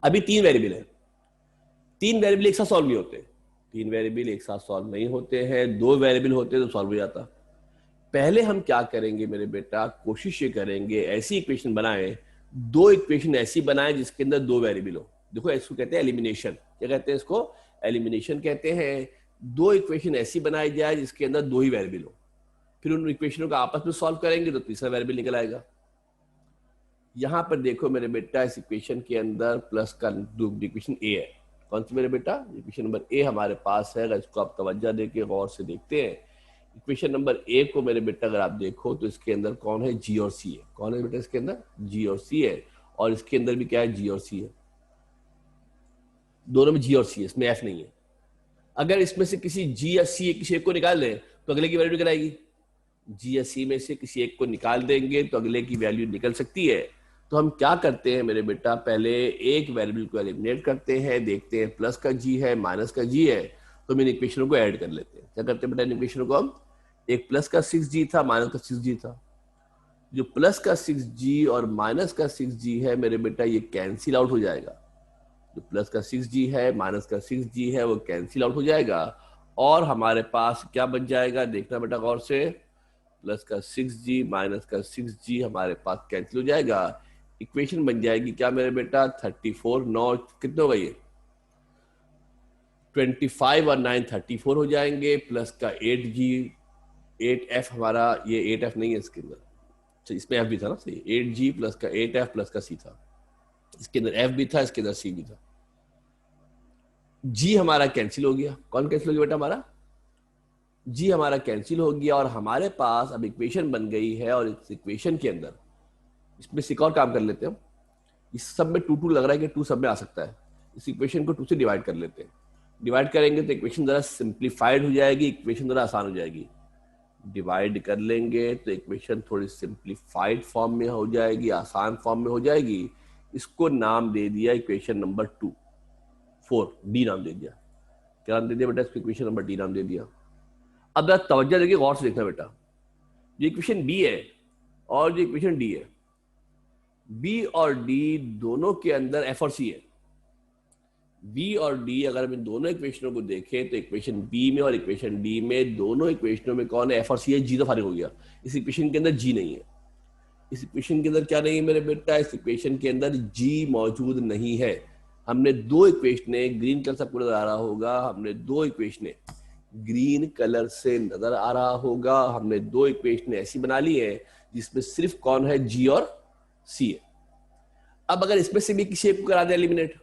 अभी 3 वेरिएबल है। तीन वेरिएबल एक साथ सॉल्व नहीं होते, तीन वेरिएबल एक साथ सॉल्व नहीं होते हैं, दो वेरिएबल होते तो सॉल्व हो जाता। पहले हम क्या करेंगे मेरे बेटा, कोशिश ये करेंगे ऐसी इक्वेशन बनाएं, दो इक्वेशन ऐसी बनाएं जिसके अंदर दो वेरिएबल हो। देखो इसको कहते हैं एलिमिनेशन। क्या कहते हैं इसको? एलिमिनेशन कहते हैं। दो इक्वेशन ऐसी बनाई जाए जिसके अंदर दो ही वेरिएबल हो, फिर उन इक्वेशनों को आपस में सॉल्व करेंगे तो तीसरा वेरिएबल निकल आएगा। यहां पर देखो मेरे बेटा, इस इक्वेशन के अंदर प्लस का इक्वेशन ए है। कौन सी मेरे बेटा? इक्वेशन नंबर ए हमारे पास है। अगर इसको आप तवज्जो देके गौर से देखते हैं, इक्वेशन नंबर ए को मेरे बेटा अगर आप देखो तो इसके अंदर कौन है? जी और सी है। कौन है बेटा इसके अंदर? जी और सी है। और इसके अंदर भी क्या है? जी और सी है। दोनों में जी और सी है, इसमें एफ नहीं है। अगर इसमें से किसी जी या सी किसी एक को निकाल दें तो अगले की वैल्यू निकल आएगी। जी या सी में से किसी एक को निकाल देंगे तो अगले की वैल्यू निकल सकती है। तो हम क्या करते हैं मेरे बेटा, पहले एक वेरिएबल को एलिमिनेट करते हैं, देखते हैं प्लस का जी है माइनस का जी है, तो हम इन इक्वेशनों को ऐड कर लेते हैं। क्या करते हैं बेटा? इन इक्वेशनों को हम, एक प्लस का 6g था, माइनस का 6g था। जो प्लस का 6g और माइनस का 6g है मेरे बेटा, ये कैंसिल आउट हो जाएगा। जो प्लस का 6g है माइनस का 6g है वो कैंसिल आउट हो जाएगा, और हमारे पास क्या बच जाएगा? देखना बेटा गौर से, प्लस का 6g माइनस का 6g हमारे पास कैंसिल हो जाएगा। इक्वेशन बन जाएगी क्या मेरे बेटा? 34, 9 कितने हो गए? ये 25 और 9 34 हो जाएंगे, प्लस का 8g 8f हमारा, ये 8f नहीं है इसके अंदर, तो इसमें f भी था ना, सही 8g प्लस का 8f प्लस का c था, इसके अंदर f भी था, इसके अंदर c भी था। g हमारा कैंसिल हो गया। कौन कैंसिल हो गया बेटा? हमारा g हमारा कैंसिल हो गया, और हमारे पास अब इक्वेशन बन गई है। और इस इक्वेशन के अंदर इसमें एक और काम कर लेते हैं, इस सब में 2 2 लग रहा है कि 2 सब में आ सकता है। इस इक्वेशन को 2 से डिवाइड कर लेते हैं। डिवाइड करेंगे तो इक्वेशन जरा सिंप्लीफाइड हो जाएगी, इक्वेशन जरा आसान हो जाएगी। डिवाइड कर लेंगे तो इक्वेशन थोड़ी सिंप्लीफाइड फॉर्म में हो जाएगी, आसान फॉर्म में हो जाएगी। इसको नाम दे दिया इक्वेशन नंबर 4, डी नाम दे दिया। क्या नाम दे दिया बेटा? इसको इक्वेशन नंबर डी नाम दे दिया। अब जरा तवज्जो देखिए, गौर से देखना बेटा, जो इक्वेशन बी है और जो इक्वेशन डी है, बी और डी दोनों के अंदर एफ और सी है। बी और डी अगर हम इन दोनों इक्वेशनों को देखें तो इक्वेशन बी में और इक्वेशन डी में, दोनों इक्वेशनों में कौन है? एफ और सी है। जी तो फारिग हो गया, इस इक्वेशन के अंदर जी नहीं है। इस इक्वेशन के अंदर क्या नहीं है मेरे बेटा? इस इक्वेशन के अंदर जी मौजूद नहीं है। हमने दो इक्वेशनें, ग्रीन कलर से आपको नजर आ रहा होगा, हमने दो इक्वेशनें ग्रीन कलर से नजर आ रहा होगा, हमने दो इक्वेशनें ऐसी बना ली है जिसमें सिर्फ कौन है? जी और सी है। अब अगर इसमें से भी किसी एक को करा दे एलिमिनेट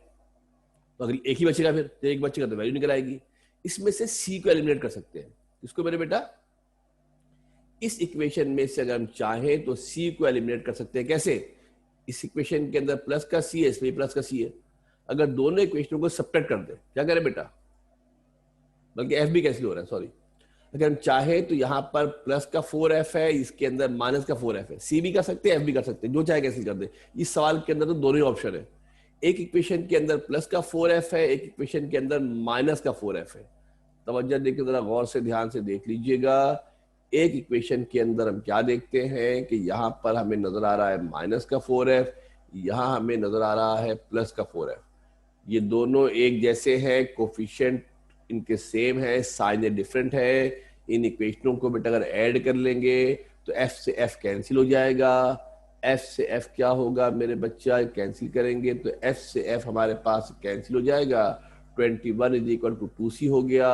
तो अगर एक ही बचेगा, फिर एक बचेगा तो वैल्यू निकल आएगी। इसमें से सी को एलिमिनेट कर सकते हैं। इसको मेरे बेटा, इस इक्वेशन में से अगर हम चाहें तो सी को एलिमिनेट कर सकते हैं। कैसे? इस इक्वेशन के अंदर प्लस का सी है, इसमें प्लस का सी है। अगर दोनों इक्वेशनों को सब्ट्रैक्ट कर दे, क्या करें बेटा? बल्कि एफ भी कैंसिल हो रहा है, सॉरी। अगर हम चाहें तो यहाँ पर प्लस का 4f है, इसके अंदर माइनस का 4f है। सी भी कर सकते हैं, एफ भी कर सकते हैं, जो चाहे कैंसिल कर दे। इस सवाल के अंदर तो दोनों ही ऑप्शन है। एक इक्वेशन के अंदर प्लस का 4f है, एक इक्वेशन के अंदर माइनस का 4f है। तवज्जो देखिए, जरा गौर से ध्यान से देख लीजिएगा। एक इक्वेशन के अंदर हम क्या देखते हैं कि यहाँ पर हमें नजर आ रहा है माइनस का 4f, यहाँ हमें नजर आ रहा है प्लस का 4f। ये दोनों एक जैसे हैं, कोफिशिएंट इनके सेम है, साइन डिफरेंट है। इन इक्वेशनों को बेटा अगर ऐड कर लेंगे तो f से f कैंसिल हो जाएगा। f से f क्या होगा मेरे बच्चा? कैंसिल करेंगे तो f से f हमारे पास कैंसिल हो जाएगा। 21 इज इक्वल टू 2c हो गया।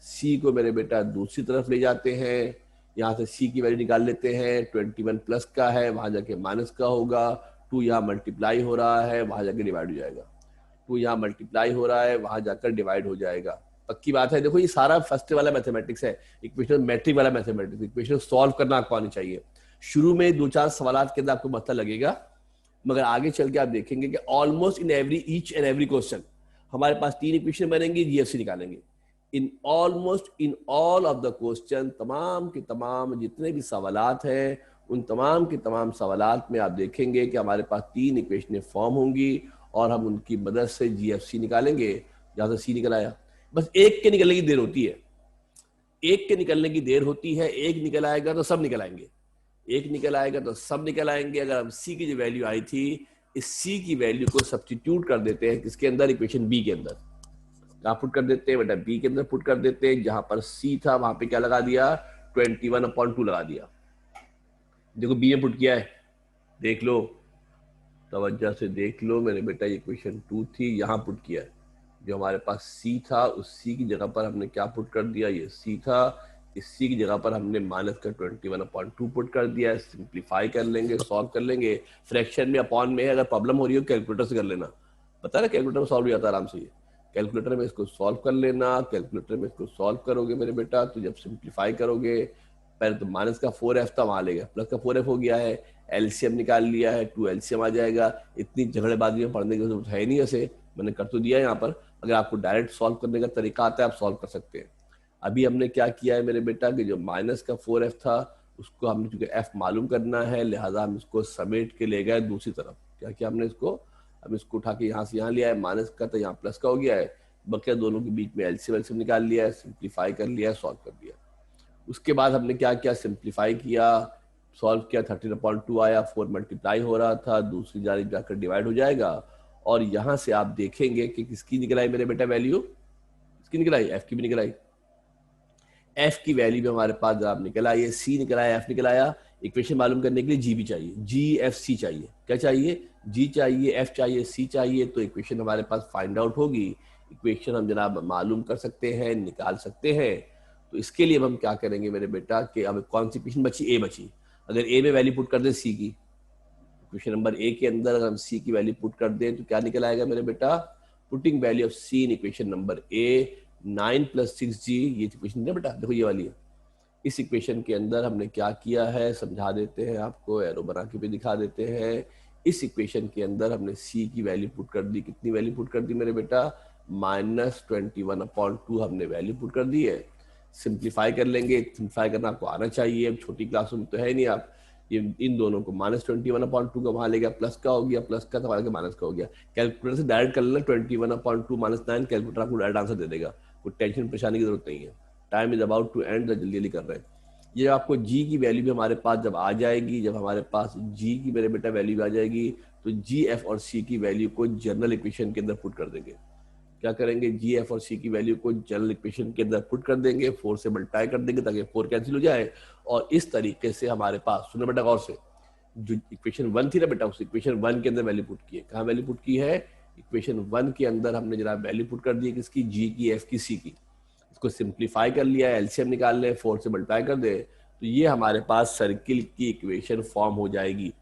c को मेरे बेटा दूसरी तरफ ले जाते हैं, यहाँ से c की वैल्यू निकाल लेते हैं। 21 प्लस का है, वहां जाके माइनस का होगा। 2 यहाँ मल्टीप्लाई हो रहा है, वहां जाके डिवाइड हो जाएगा। 2 यहाँ मल्टीप्लाई हो रहा है, वहां जाकर डिवाइड हो जाएगा। पक्की बात है। देखो ये सारा फर्स्ट वाला मैथमेटिक्स है, इक्वेशन मैट्रिक वाला मैथमेटिक्स। इक्वेशन सॉल्व करना आपको आनी चाहिए। शुरू में 2-4 सवाल के अंदर आपको पता लगेगा, मगर आगे चल के आप देखेंगे कि almost in every each and every question हमारे पास 3 इक्वेशन बनेंगे, जीएफसी निकालेंगे। In almost in all of the question, तमाम के तमाम जितने भी सवालात हैं, उन तमाम के तमाम सवालात में आप देखेंगे कि हमारे पास 3 इक्वेशनें फॉर्म होंगी और हम उनकी मदद से जीएफसी निकालेंगे। जहां से सी निकल आया, बस एक के निकलने की देर होती है। एक के निकलने की देर होती है, एक निकल आएगा तो सब निकल आएंगे, एक निकल आएगा तो सब निकल आएंगे। अगर हम सी की जो वैल्यू आई थी, इस सी की वैल्यू को सब्स्टिट्यूट कर देते हैं किसके अंदर? इक्वेशन बी के अंदर। कहाँ पुट कर देते हैं बेटा, बी के अंदर पुट कर देते हैं, जहां पर सी था वहां पे क्या लगा दिया, 21/2 लगा दिया। देखो बी में पुट किया है, देख लो, तवज्जो से देख लो मेरे बेटा, ये क्वेश्चन 2 थी, यहाँ पुट किया है। जो हमारे पास सी था उस सी की जगह पर हमने क्या पुट कर दिया, ये सी था, इस सी की जगह पर हमने माइनस का 21/2 पुट कर दिया है। सिंप्लीफाई कर लेंगे, सॉल्व कर लेंगे। फ्रैक्शन में अपॉन में अगर प्रॉब्लम हो रही हो कैलकुलेटर से कर लेना, पता है ना कैलकुलेटर में सॉल्व हो जाता है आराम से। ये कैलकुलेटर में इसको सॉल्व कर लेना, कैलकुलेटर में इसको सॉल्व करोगे मेरे बेटा, तो जब सिंप्लीफाई करोगे, पहले तो माइनस का 4f था वहां ले गया, प्लस का 4f हो गया है, एलसीएम निकाल लिया है, 2 एलसीएम आ जाएगा। इतनी झगड़ेबाजी में पढ़ने की जरूरत है नहीं, ऐसे मैंने कर तो दिया है यहाँ पर। अगर आपको डायरेक्ट सॉल्व करने का तरीका आता है आप सॉल्व कर सकते हैं। अभी हमने क्या किया है मेरे बेटा कि जो माइनस का 4f था उसको हमने, चूंकि f मालूम करना है लिहाजा हम इसको समेट के ले गए दूसरी तरफ। क्या किया हमने इसको, अब इसको उठा के यहाँ से यहाँ लिया है, माइनस का तो यहाँ प्लस का हो गया है, बकिया दोनों के बीच में एलसीएम एलसीएम निकाल लिया है, सिंप्लीफाई कर लिया है, सॉल्व कर दिया। उसके बाद हमने क्या किया, सिंप्लीफाई किया, सॉल्व किया, 13/2 आया, 4 मल्टीप्लाई हो रहा था, दूसरी जानी जाकर डिवाइड हो जाएगा, और यहां से आप देखेंगे कि किसकी निकल आई मेरे बेटा वैल्यू, किसकी निकल आई, एफ की भी निकल आई। एफ की वैल्यू भी हमारे पास जब निकल आई है, सी निकल आया, एफ निकल आया। इक्वेशन मालूम करने के लिए जी भी चाहिए, जी एफ सी चाहिए। क्या चाहिए, जी चाहिए, एफ चाहिए, सी चाहिए, तो इक्वेशन हमारे पास फाइंड आउट होगी। इक्वेशन हम जनाब मालूम कर सकते हैं, निकाल सकते हैं। तो इसके लिए हम क्या करेंगे मेरे बेटा कि अब कौन सी इक्वेशन बची, ए बची। अगर ए में वैल्यू पुट कर दें सी की, इक्वेशन नंबर ए के अंदर अगर हम सी की वैल्यू पुट कर दें तो क्या निकल आएगा मेरे बेटा, putting value of c in equation number a, 9 + 6g, ये इक्वेशन है बेटा, देखो ये वाली है। इस इक्वेशन के अंदर हमने क्या किया है समझा देते हैं आपको, एरो बना के भी दिखा देते हैं। इस इक्वेशन के अंदर हमने सी की वैल्यू पुट कर दी, कितनी वैल्यू पुट कर दी मेरे बेटा, -21/2 हमने वैल्यू पुट कर दी है। सिंप्लीफाई कर लेंगे, सिंप्लीफाई करना आपको आना चाहिए, अब छोटी क्लासों में तो है नहीं आप। ये इन दोनों को -21/2 का वहां ले गया, प्लस का हो गया, प्लस का तो माइनस का हो गया। कैलकुलेटर से डायरेक्ट कर लेना, 21/2 -9, कैलकुलेटर आपको डायरेक्ट आंसर दे देगा, कोई टेंशन परेशानी की जरूरत नहीं है। Time is about to end, जल्दी जल्दी कर रहे हैं। ये आपको जी की वैल्यू भी हमारे पास जब आ जाएगी, जब हमारे पास जी की मेरे बेटा वैल्यू आ जाएगी, तो जी एफ और सी की वैल्यू को जनरल इक्वेशन के अंदर पुट कर देंगे। क्या करेंगे, जी एफ और सी की वैल्यू को जनरल इक्वेशन के अंदर पुट कर देंगे, 4 से मल्टीप्लाई कर देंगे ताकि 4 कैंसिल हो जाए। और इस तरीके से हमारे पास, सुनो बेटा गौर से, जो इक्वेशन 1 थी ना बेटा, उस इक्वेशन 1 के अंदर वैल्यू पुट की है। कहाँ वैल्यू पुट की है, इक्वेशन 1 के अंदर हमने जरा वैल्यू पुट कर दी है, किसकी, जी की, एफ की, सी की। इसको सिंप्लीफाई कर लिया, एलसीएम निकाल ले, 4 से मल्टीप्लाई कर दे, तो ये हमारे पास सर्किल की इक्वेशन फॉर्म हो जाएगी।